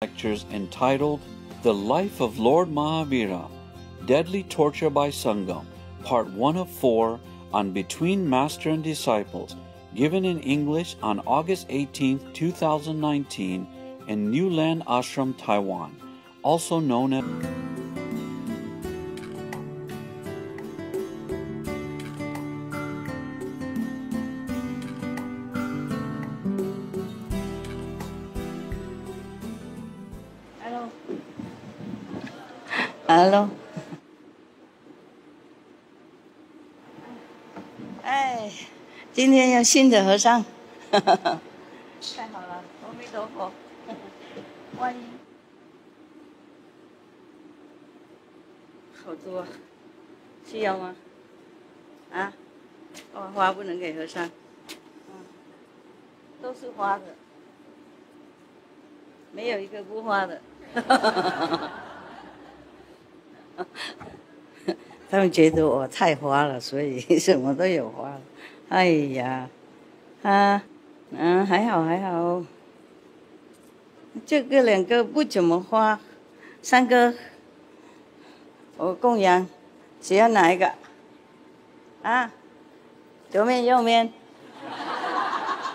lectures entitled The Life of Lord Mahavira, Deadly Torture by Sangam, Part 1 of 4 on Between Master and Disciples, given in English on August 18, 2019 in New Land Ashram, Taiwan, also known as Hello。哎，今天有新的和尚，太好了，阿弥陀佛，欢迎。好多，需要吗？啊？哦，花不能给和尚。都是花的，没有一个不花的。他们觉得我太花了，所以什么都有花了。哎呀，还好还好。这个两个不怎么花，三个我供养，只要哪一个？啊？左面右面？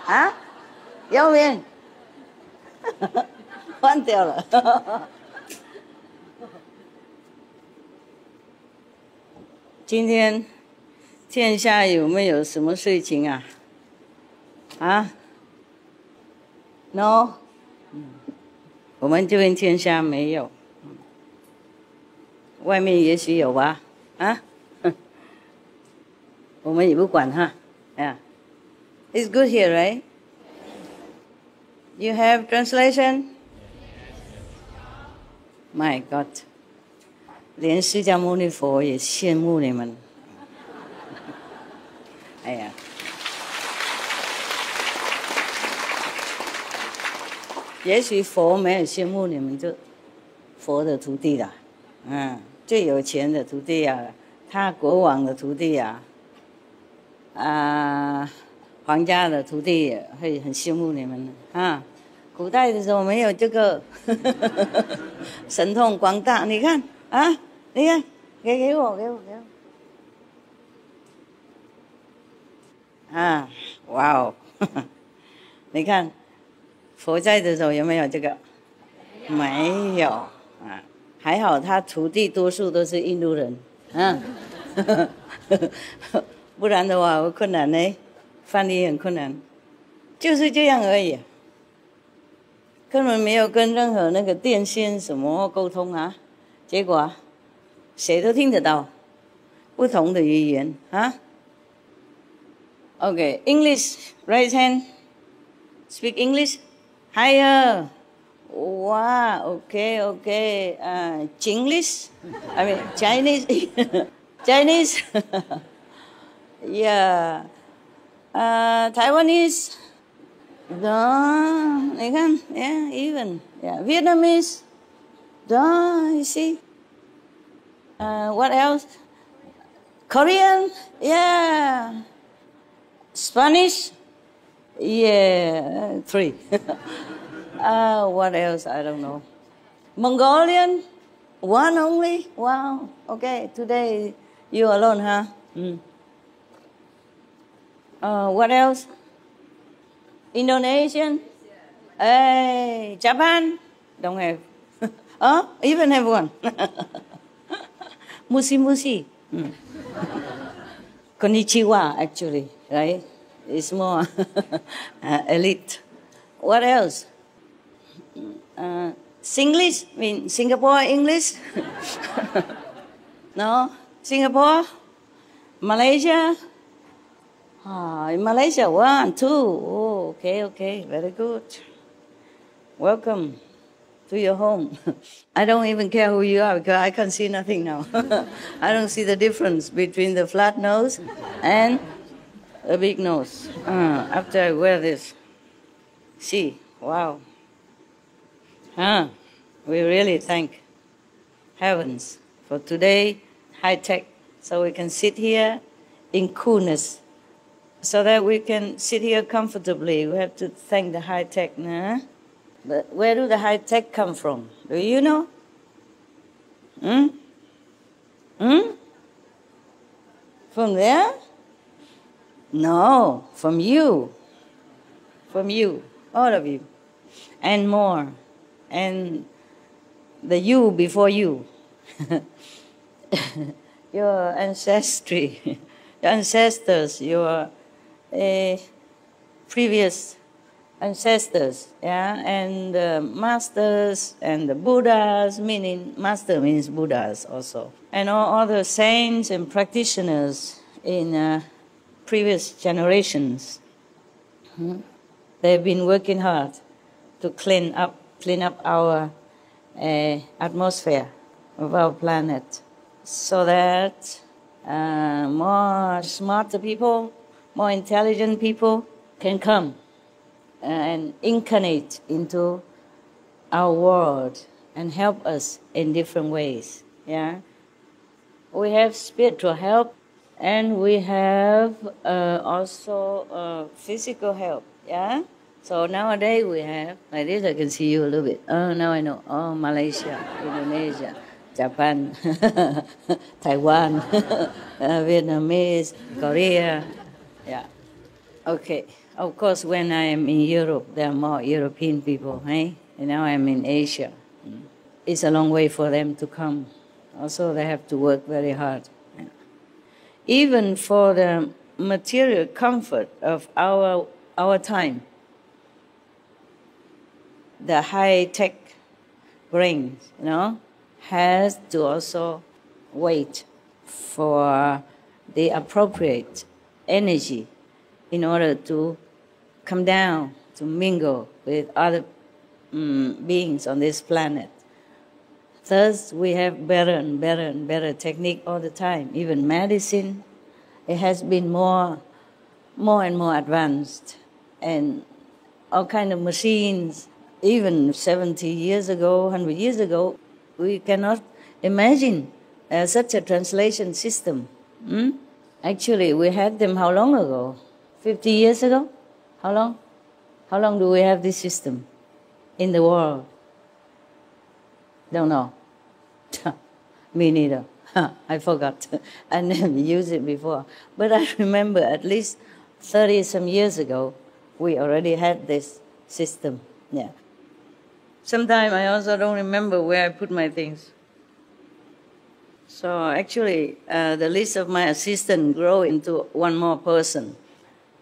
啊？右面？换掉了。今天天下有没有什么事情啊？啊 ？No， 我们这边天下没有，外面也许有吧？啊？我们也不管哈。It's good here, right? You have translation? My God. 连释迦牟尼佛也羡慕你们，哎呀，也许佛没有羡慕你们，就佛的徒弟啦，最有钱的徒弟啊，他国王的徒弟啊，皇家的徒弟会很羡慕你们啊。古代的时候没有这个神通广大，你看啊。你看，给我。哇哦，你看，佛在的时候有没有这个？没有还好他徒弟多数都是印度人，不然的话我困难呢，翻译很困难，就是这样而已，根本没有跟任何那个电线什么沟通啊，结果谁都听得到，不同的语言啊。Okay, English, right hand. Speak English. Higher. Wow. Okay. Chinglish. I mean Chinese. Chinese. Yeah. Taiwanese. You can. Yeah. Even. Yeah. Vietnamese. You see. What else? Korean? Yeah. Spanish? Yeah, 3. What else? I don't know. Mongolian? 1 only? Wow. Okay, today you alone, huh? What else? Indonesian? Hey, Japan? Don't have. Even have 1. Musi. Konnichiwa, actually, right? It's more elite. What else? Singlish? I mean, Singapore English? No? Singapore? Malaysia? In Malaysia, 1, 2. Oh, okay. Very good. Welcome to your home. I don't even care who you are because I can't see nothing now. I don't see the difference between the flat nose and a big nose. After I wear this. See, wow. We really thank heavens for today, high tech, so we can sit here in coolness, so that we can sit here comfortably. We have to thank the high tech. But where do the high tech come from? Do you know? Hmm? Hmm? From there? No, from you. From you, all of you. And more. And the you before you. Your ancestry, your ancestors, your previous ancestors, yeah, and the masters and the Buddhas, meaning master means Buddhas also, and all other saints and practitioners in previous generations. They've been working hard to clean up our atmosphere of our planet, so that more smarter people, more intelligent people can come and incarnate into our world and help us in different ways. Yeah, we have spiritual help, and we have also physical help. Yeah. So nowadays we have, like this I can see you a little bit. Oh, now I know. Oh, Malaysia, Indonesia, Japan, Taiwan, Vietnamese, Korea. Yeah. Okay. Of course, when I am in Europe, there are more European people, eh? And now I'm in Asia. It's a long way for them to come. Also, they have to work very hard. Even for the material comfort of our time, the high-tech brain, has to also wait for the appropriate energy in order to come down, to mingle with other beings on this planet. Thus, we have better and better and better technique all the time. Even medicine, it has been more and more advanced, and all kind of machines. Even 70 years ago, 100 years ago, we cannot imagine such a translation system. Actually, we had them how long ago? 50 years ago? How long? How long do we have this system in the world? Don't know. Me neither. I forgot. I never used it before. But I remember at least 30-some years ago, we already had this system. Yeah. Sometimes I also don't remember where I put my things. So actually, the list of my assistants grow into one more person,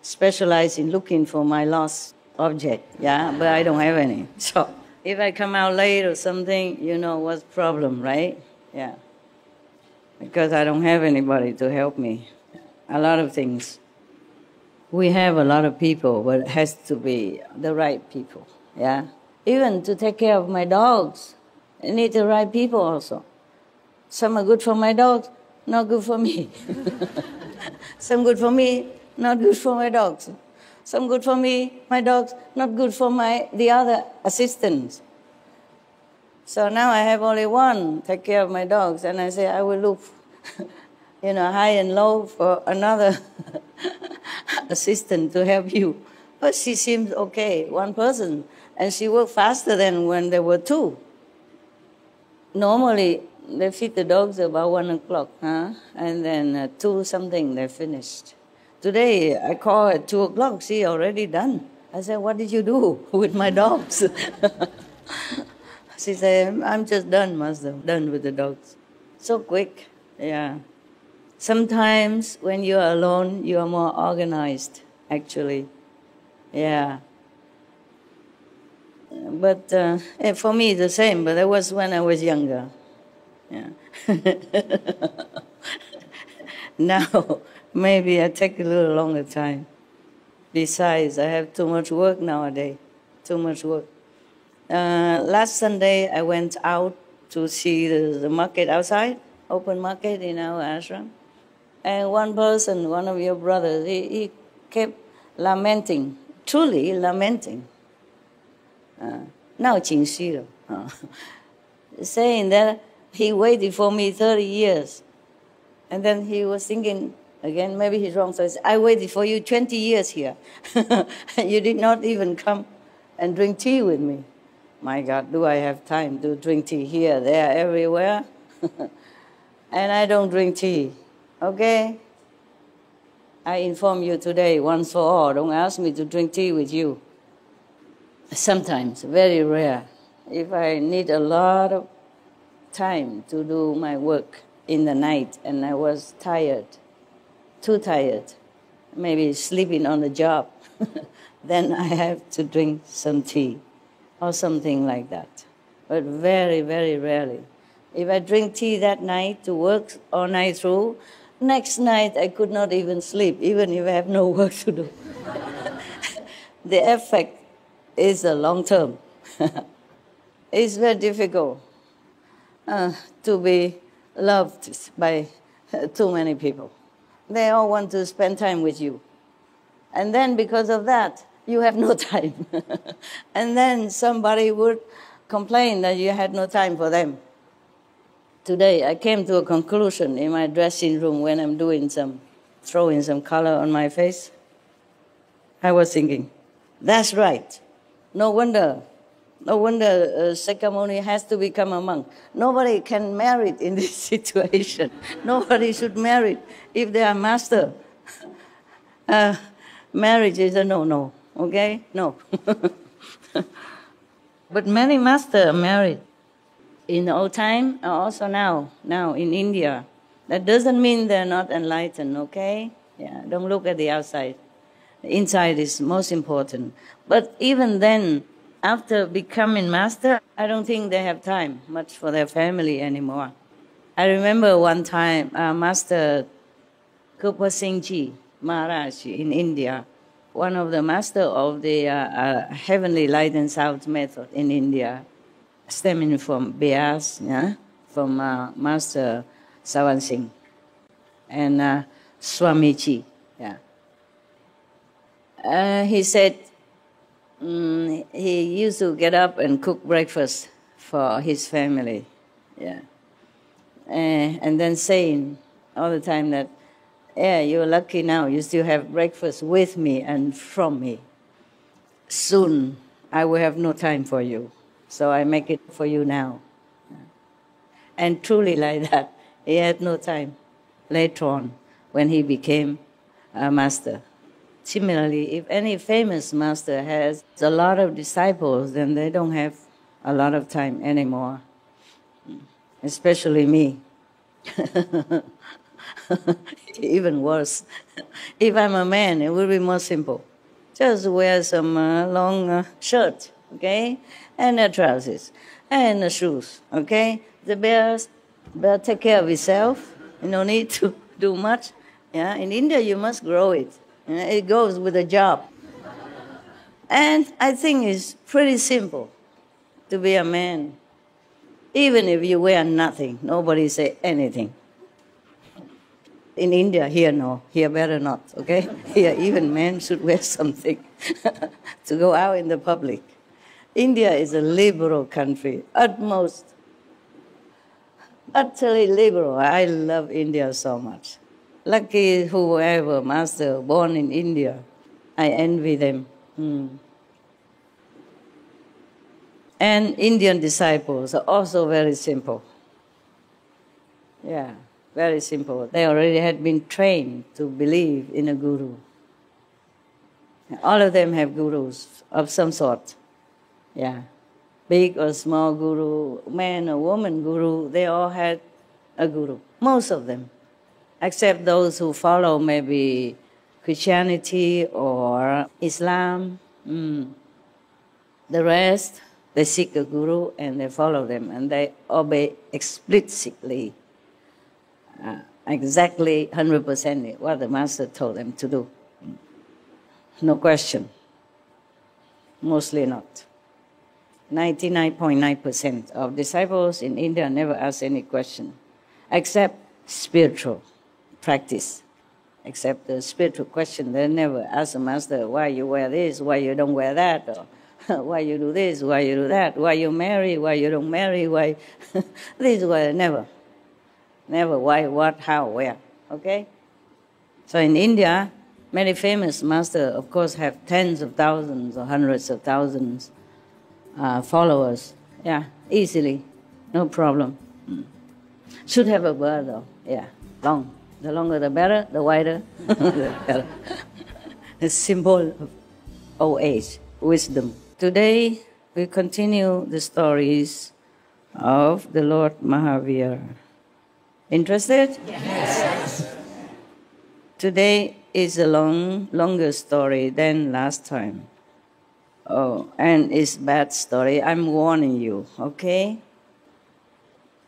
specialized in looking for my lost object. Yeah, but I don't have any. So if I come out late or something, you know what's the problem, right? Yeah. Because I don't have anybody to help me. A lot of things. We have a lot of people, but it has to be the right people. Yeah. Even to take care of my dogs, I need the right people also. Some are good for my dogs, not good for me. Some good for me, not good for my dogs. Some good for me, my dogs, not good for the other assistants. So now I have only one take care of my dogs, and I say I will look, high and low for another assistant to help you. But she seems okay, one person. And she worked faster than when there were two. Normally, they feed the dogs about 1 o'clock, and then 2 something, they're finished. Today, I call at 2 o'clock, she already done. I said, what did you do with my dogs? She said, I'm just done, Master, done with the dogs. So quick, yeah. Sometimes when you are alone, you are more organized, actually. Yeah. But for me, the same, but that was when I was younger. Yeah. Now, maybe I take a little longer time. Besides, I have too much work nowadays, too much work. Last Sunday, I went out to see the market outside, open market in our ashram. And one person, one of your brothers, he kept lamenting, truly lamenting. Saying that he waited for me 30 years. And then he was thinking, again, maybe he's wrong, so he said, I waited for you 20 years here. You did not even come and drink tea with me. My God, do I have time to drink tea here, there, everywhere? And I don't drink tea, okay? I inform you today, once for all, don't ask me to drink tea with you. Sometimes, very rare. If I need a lot of time to do my work in the night and I was tired, too tired, maybe sleeping on the job, then I have to drink some tea or something like that. But very, very rarely. If I drink tea that night to work all night through, next night I could not even sleep, even if I have no work to do. The effect is a long term. It's very difficult to be loved by too many people. They all want to spend time with you. And then because of that, you have no time. And then somebody would complain that you had no time for them. Today, I came to a conclusion in my dressing room when I'm throwing some color on my face. I was thinking, that's right. No wonder Sakamuni has to become a monk. Nobody can marry in this situation. Nobody should marry if they are master. Marriage is a no-no, okay? No. But many masters are married. In the old time, also now in India. That doesn't mean they're not enlightened, okay? Yeah, don't look at the outside. The inside is most important. But even then, after becoming master, I don't think they have time much for their family anymore. I remember one time, Master Kupa Singh Ji Maharaj in India, one of the master of the Heavenly Light and Sound method in India, stemming from Beas, yeah? From Master Sawan Singh and Swamiji. Yeah. He said he used to get up and cook breakfast for his family. Yeah. And then saying all the time that, yeah, you're lucky now, you still have breakfast with me and from me. Soon I will have no time for you. So I make it for you now. And truly like that, he had no time later on when he became a master. Similarly, if any famous master has a lot of disciples, then they don't have a lot of time anymore. Especially me. Even worse. If I'm a man, it will be more simple. Just wear some long shirt, okay? And trousers, and shoes, okay? The bear take care of itself. You no need to do much. Yeah, in India you must grow it. It goes with a job. And I think it's pretty simple to be a man. Even if you wear nothing, nobody say anything. In India, here no, here better not, okay? Here even men should wear something to go out in the public. India is a liberal country, utterly liberal. I love India so much. Lucky whoever master born in India, I envy them. And Indian disciples are also very simple. Yeah, very simple. They already had been trained to believe in a guru. All of them have gurus of some sort. Yeah, big or small guru, man or woman guru, they all had a guru, most of them, except those who follow maybe Christianity or Islam. The rest, they seek a guru and they follow them and they obey explicitly, exactly 100% what the master told them to do. No question, mostly not. 99.9% of disciples in India never ask any question, except spiritual practice. Except the spiritual question, they never ask the master, why you wear this, why you don't wear that, or why you do this, why you do that, why you marry, why you don't marry, why this, why, never. Never, why, what, how, where, okay? So in India, many famous masters, of course, have tens of thousands or hundreds of thousands followers. Yeah, easily, no problem. Should have a word though. Yeah, long. The longer the better, the wider the better. A symbol of old age, wisdom. Today we continue the stories of the Lord Mahavira. Interested? Yes. Today is a longer story than last time. Oh, and it's bad story. I'm warning you, okay?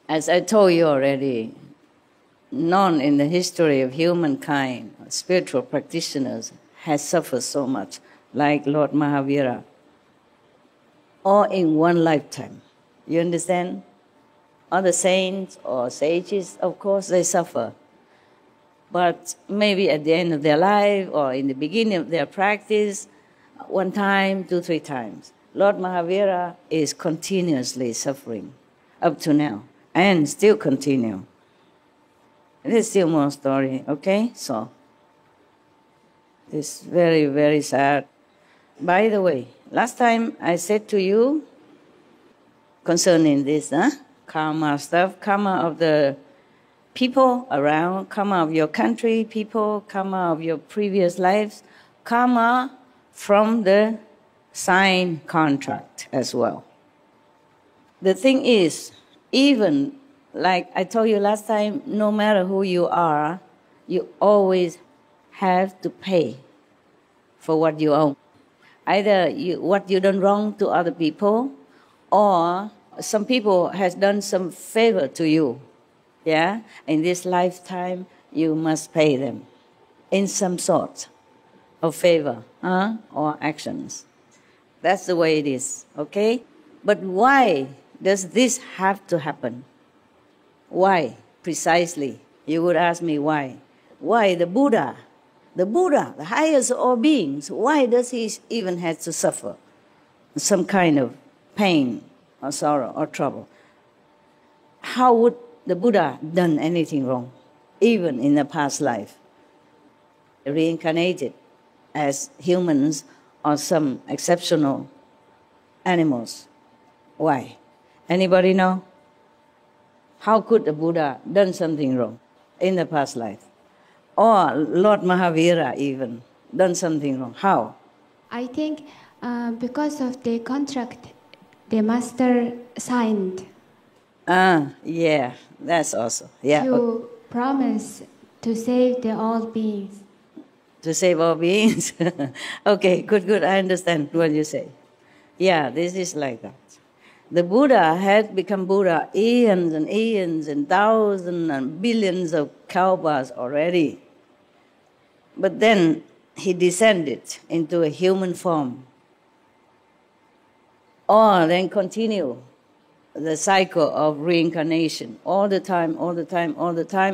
As I told you already, none in the history of humankind, spiritual practitioners, has suffered so much like Lord Mahavira, all in one lifetime. You understand? Other saints or sages, of course, they suffer. But maybe at the end of their life or in the beginning of their practice, one time, 2, 3 times. Lord Mahavira is continuously suffering up to now and still continue. There's still more story, okay? So, it's very, very sad. By the way, last time I said to you concerning this, karma stuff, karma of the people around, karma of your country, people, karma of your previous lives, karma from the signed contract as well. The thing is, even like I told you last time, no matter who you are, you always have to pay for what you own. Either what you done wrong to other people, or some people has done some favor to you. Yeah, in this lifetime, you must pay them in some sort of favor or actions. That's the way it is, okay? But why does this have to happen? Why, precisely? You would ask me why. Why the Buddha, the highest of all beings, why does he even have to suffer some kind of pain or sorrow or trouble? How would the Buddha done anything wrong, even in the past life? Reincarnated as humans or some exceptional animals. Why? Anybody know? How could the Buddha done something wrong in the past life? Or Lord Mahavira even done something wrong? How? I think because of the contract the master signed. Yeah, that's also. Yeah. To promise to save the all beings. To save all beings? Okay, good. I understand what you say. Yeah, this is like that. The Buddha had become Buddha eons and thousands and billions of kalpas already. But then he descended into a human form. Or then continue the cycle of reincarnation all the time,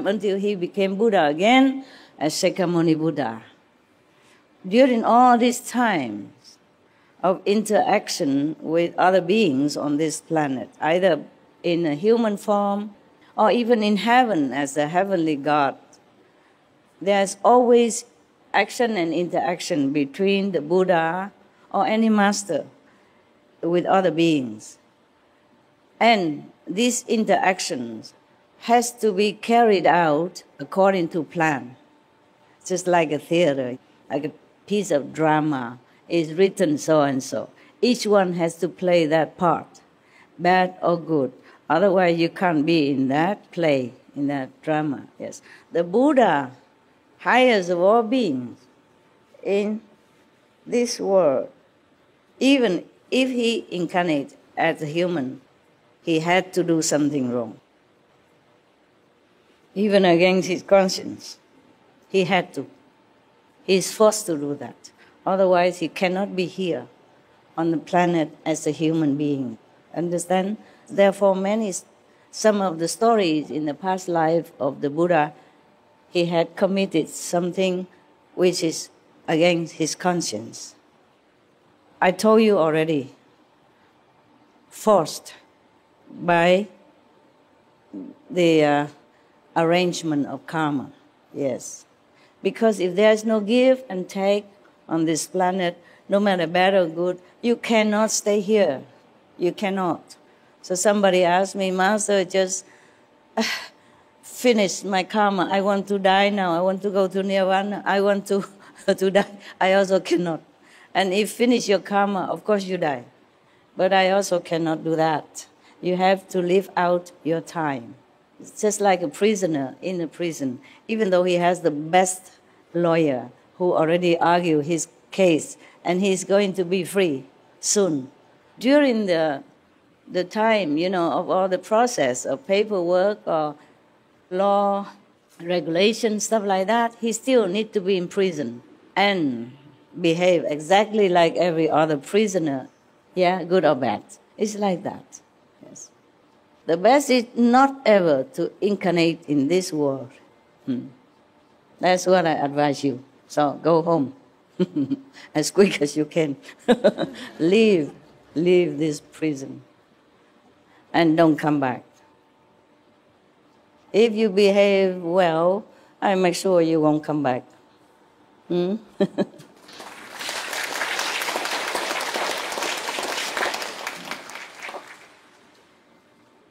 until he became Buddha again as Shakyamuni Buddha. During all these times of interaction with other beings on this planet, either in a human form or even in heaven as a heavenly God, there's always action and interaction between the Buddha or any master with other beings. And these interactions has to be carried out according to plan. Just like a theater, like a piece of drama is written so and so. Each one has to play that part, bad or good. Otherwise you can't be in that play, in that drama. Yes. The Buddha, highest of all beings in this world, even if he incarnated as a human, he had to do something wrong. Even against his conscience, he had to. He is forced to do that. Otherwise, he cannot be here on the planet as a human being. Understand? Therefore, some of the stories in the past life of the Buddha, he had committed something which is against his conscience. I told you already, forced by the arrangement of karma. Yes. Because if there is no give and take on this planet, no matter bad or good, you cannot stay here. You cannot. So somebody asked me, Master, just finish my karma. I want to die now. I want to go to nirvana. I want to, to die. I also cannot. And if finish your karma, of course you die. But I also cannot do that. You have to live out your time. It's just like a prisoner in a prison. Even though he has the best lawyer who already argued his case, and he's going to be free soon. During the time, of all the process of paperwork or law, regulation, stuff like that, he still needs to be in prison and behave exactly like every other prisoner. Yeah, good or bad. It's like that. Yes. The best is not ever to incarnate in this world. That's what I advise you. So go home as quick as you can. Leave this prison and don't come back. If you behave well, I make sure you won't come back.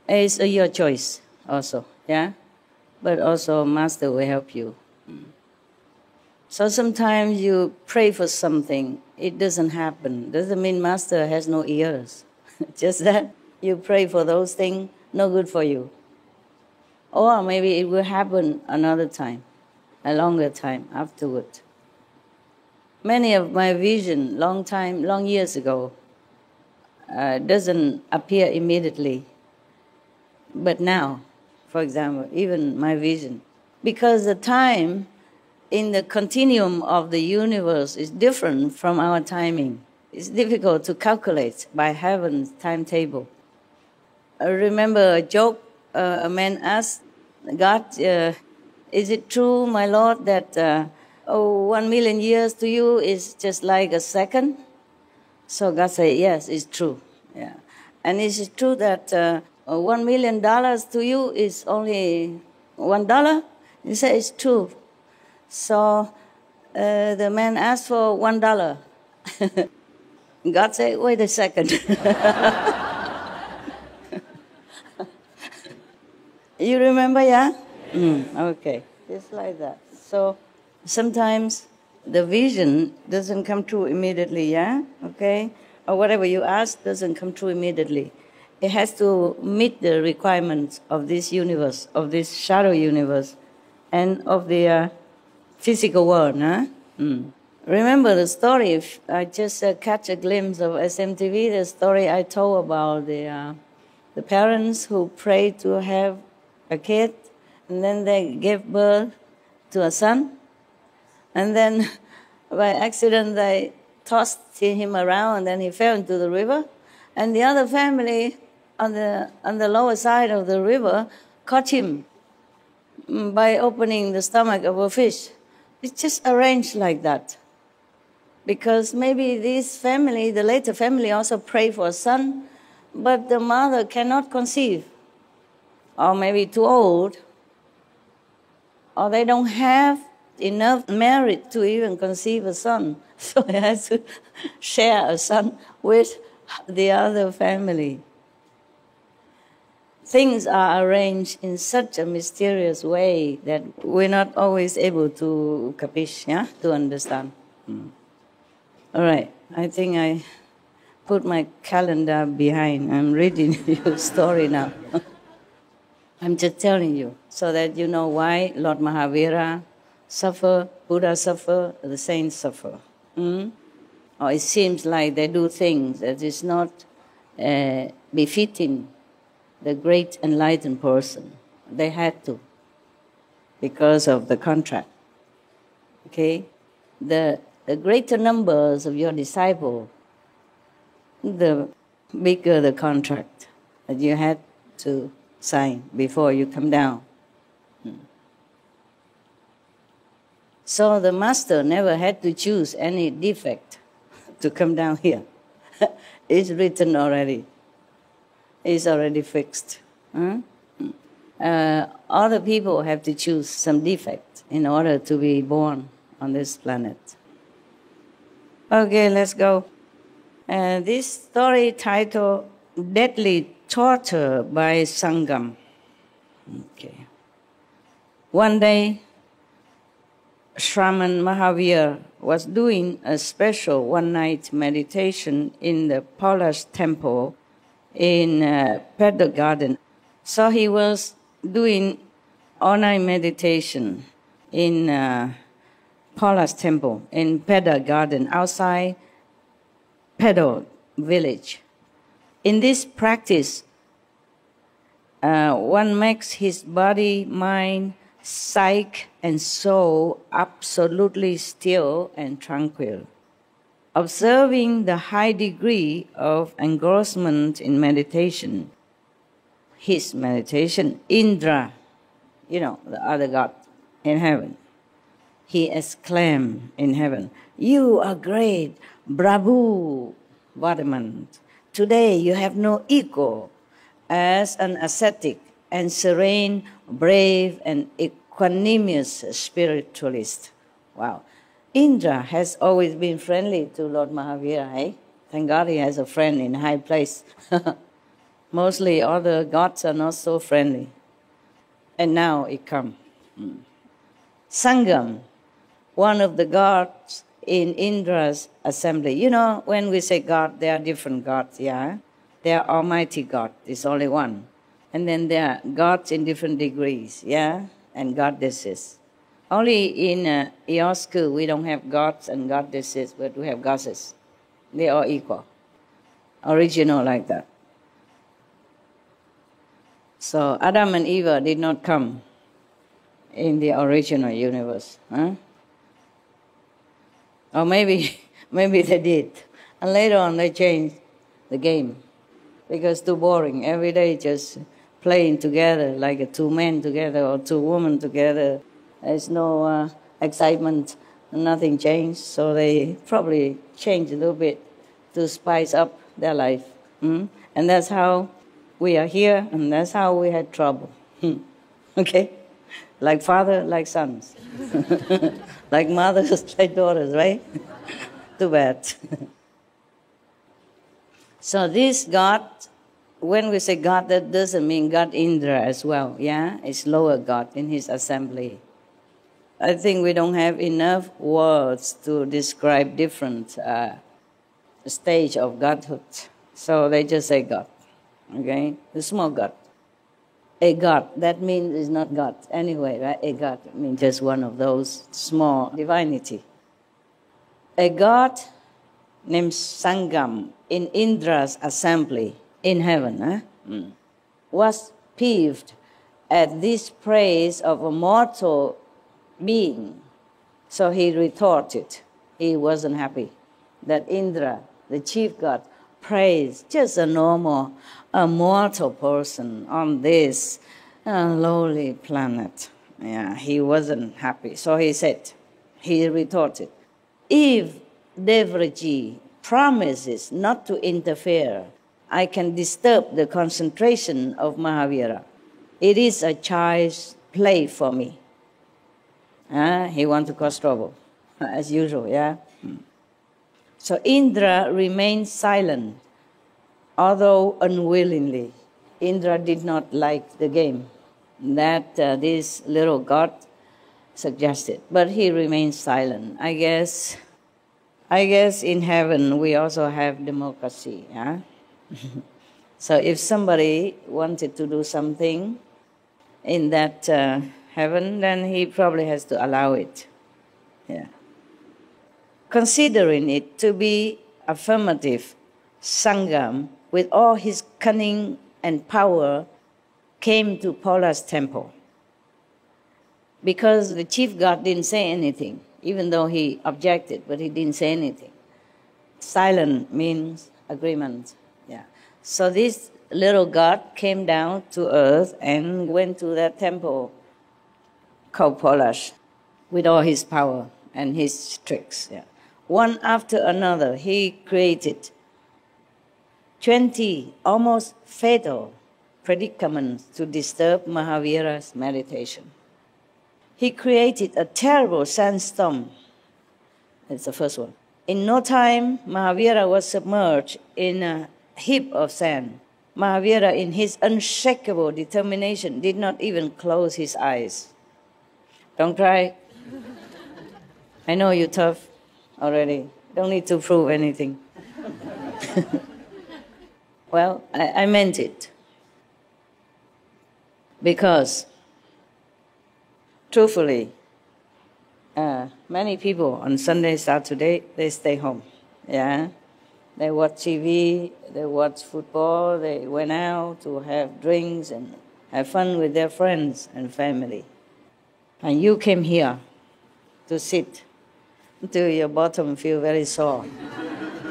It's your choice also, yeah? But also Master will help you. So sometimes you pray for something, it doesn't happen. Doesn't mean Master has no ears. Just that you pray for those things, no good for you. Or maybe it will happen another time, a longer time afterward. Many of my vision, long years ago, doesn't appear immediately. But now, for example, even my vision, because the time in the continuum of the universe is different from our timing. It's difficult to calculate by heaven's timetable. I remember a joke, a man asked God, is it true, my Lord, that 1 million years to you is just like a second? So God said, yes, it's true. Yeah. And is it true that $1 million to you is only $1? He said, it's true. So the man asked for $1. God said, wait a second. You remember, yeah? Okay, just like that. So sometimes the vision doesn't come true immediately, yeah? Okay? Or whatever you ask doesn't come true immediately. It has to meet the requirements of this universe, of this shadow universe, and of the physical world. Huh? Remember the story, if I just catch a glimpse of SMTV, the story I told about the parents who prayed to have a kid, and then they gave birth to a son, and then by accident they tossed him around, and then he fell into the river, and the other family on the lower side of the river caught him by opening the stomach of a fish. It's just arranged like that. Because maybe this family, the later family, also prayed for a son, but the mother cannot conceive, or maybe too old, or they don't have enough merit to even conceive a son. So they have to share a son with the other family. Things are arranged in such a mysterious way that we're not always able to capiche, yeah? To understand. All right, I think I put my calendar behind. I'm reading your story now. I'm just telling you so that you know why Lord Mahavira suffer, Buddha suffer, the saints suffer. Or it seems like they do things that is not befitting the great enlightened person. They had to because of the contract. Okay? The greater numbers of your disciples, the bigger the contract that you had to sign before you come down. So the master never had to choose any defect to come down here. It's written already. It's already fixed. Other people have to choose some defect in order to be born on this planet. Okay, let's go. This story title deadly torture by Sangam. Okay. One day, Shraman Mahavira was doing a special one-night meditation in the Palace Temple in Pedder Garden. So he was doing all-night meditation in Palace Temple in Pedder Garden outside Pedder village. In this practice, one makes his body, mind, psyche, and soul absolutely still and tranquil. Observing the high degree of engrossment in meditation, his meditation, Indra, the other god in heaven, he exclaimed in heaven, "You are great, Prabhu Vardhaman. Today you have no equal as an ascetic and serene, brave, and equanimous spiritualist." Wow. Indra has always been friendly to Lord Mahavira, eh? Thank God he has a friend in high place. Mostly other gods are not so friendly. And now it comes. Sangam, one of the gods in Indra's assembly. When we say God, there are different gods, yeah? There are Almighty God, there's only one. And then there are gods in different degrees, yeah? And goddesses. Only in your school we don't have gods and goddesses, but we have goddesses. They are equal. Original like that. So Adam and Eve did not come in the original universe. Huh? Or maybe they did. And later on they changed the game. Because too boring. Every day just playing together like two men together or two women together. There's no excitement, nothing changed. So they probably changed a little bit to spice up their life. And that's how we are here, and that's how we had trouble. Okay? Like father, like sons. Like mothers, like daughters, right? Too bad. So this God, when we say God, that doesn't mean God Indra as well, yeah? It's lower God in his assembly. I think we don't have enough words to describe different stage of godhood. So they just say God, okay? The small God. A God, that means it's not God anyway, right? A God means just one of those small divinity. A God named Sangam in Indra's assembly in heaven was peeved at this praise of a mortal being. So he retorted. He wasn't happy that Indra, the chief god, praised just a mortal person on this lowly planet. Yeah, he wasn't happy. So he retorted, if Devraji promises not to interfere, I can disturb the concentration of Mahavira. It is a child's play for me. He wants to cause trouble, as usual, yeah? So Indra remained silent, although unwillingly. Indra did not like the game that this little god suggested, but he remained silent. I guess in heaven we also have democracy, yeah? So if somebody wanted to do something in that heaven, then he probably has to allow it. Yeah. Considering it to be affirmative, Sangam, with all his cunning and power, came to Palace Temple. Because the chief god didn't say anything, even though he objected, but he didn't say anything. Silent means agreement. Yeah. So this little god came down to earth and went to that temple called Palace with all his power and his tricks. Yeah. One after another, he created 20 almost fatal predicaments to disturb Mahavira's meditation. He created a terrible sandstorm. That's the first one. In no time, Mahavira was submerged in a heap of sand. Mahavira, in his unshakable determination, did not even close his eyes. Don't try. I know you're tough already. Don't need to prove anything. Well, I meant it. Because, truthfully, many people on Sunday, Saturday, they stay home. Yeah? They watch TV, they watch football, they went out to have drinks and have fun with their friends and family. And you came here to sit until your bottom feel very sore.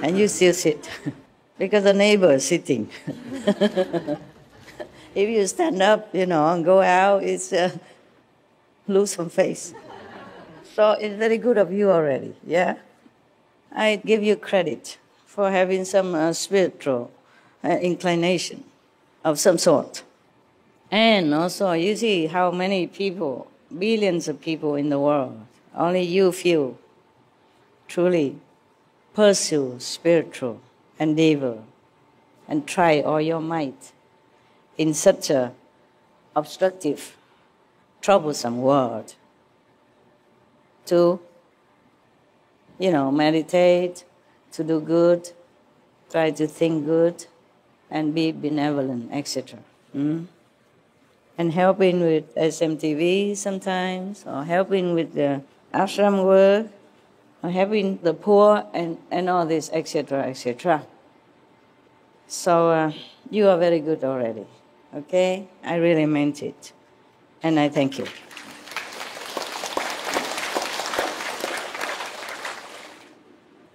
And you still sit because the neighbor is sitting. If you stand up, and go out, it's lose some face. So it's very good of you already, yeah? I give you credit for having some spiritual inclination of some sort. And also, you see how many people, billions of people in the world, only you few truly pursue spiritual endeavor and try all your might in such a obstructive, troublesome world to, meditate, to do good, try to think good, and be benevolent, etc. And helping with SMTV sometimes, or helping with the ashram work, or helping the poor, and all this, etc., etc. So you are very good already, okay? I really meant it, and I thank you.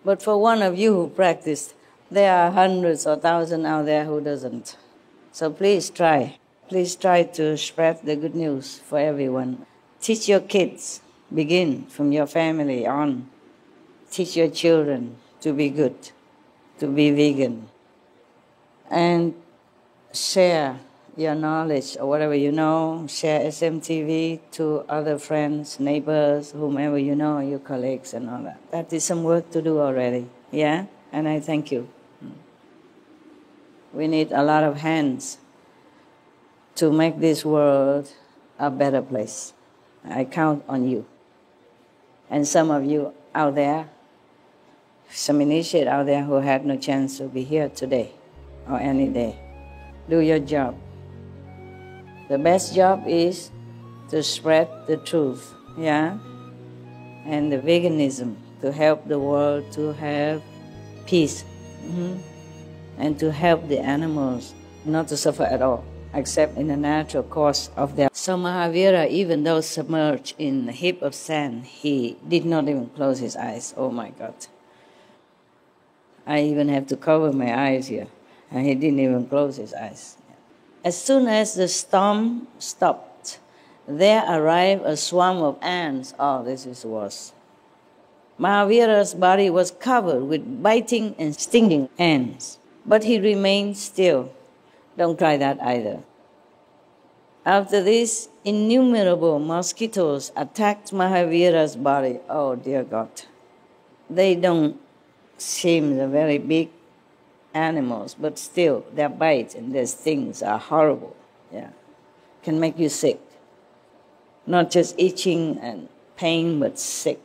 But for one of you who practiced, there are hundreds or thousands out there who doesn't. So please try. Please try to spread the good news for everyone. Teach your kids. Begin from your family on. Teach your children to be good, to be vegan. And share your knowledge or whatever you know. Share SMTV to other friends, neighbors, whomever you know, your colleagues and all that. That is some work to do already, yeah? And I thank you. We need a lot of hands to make this world a better place. I count on you. And some of you out there, some initiates out there who had no chance to be here today or any day, do your job. The best job is to spread the truth, yeah? And the veganism, to help the world to have peace. And to help the animals not to suffer at all, except in the natural course of their... So Mahavira, even though submerged in a heap of sand, he did not even close his eyes. Oh my God. I even have to cover my eyes here. And he didn't even close his eyes. As soon as the storm stopped, there arrived a swarm of ants. Oh, this is worse. Mahavira's body was covered with biting and stinging ants, but he remained still. Don't try that either. After this, innumerable mosquitoes attacked Mahavira's body. Oh, dear God. They don't seem the very big animals, but still, their bites and their stings are horrible. Yeah, can make you sick. Not just itching and pain, but sick.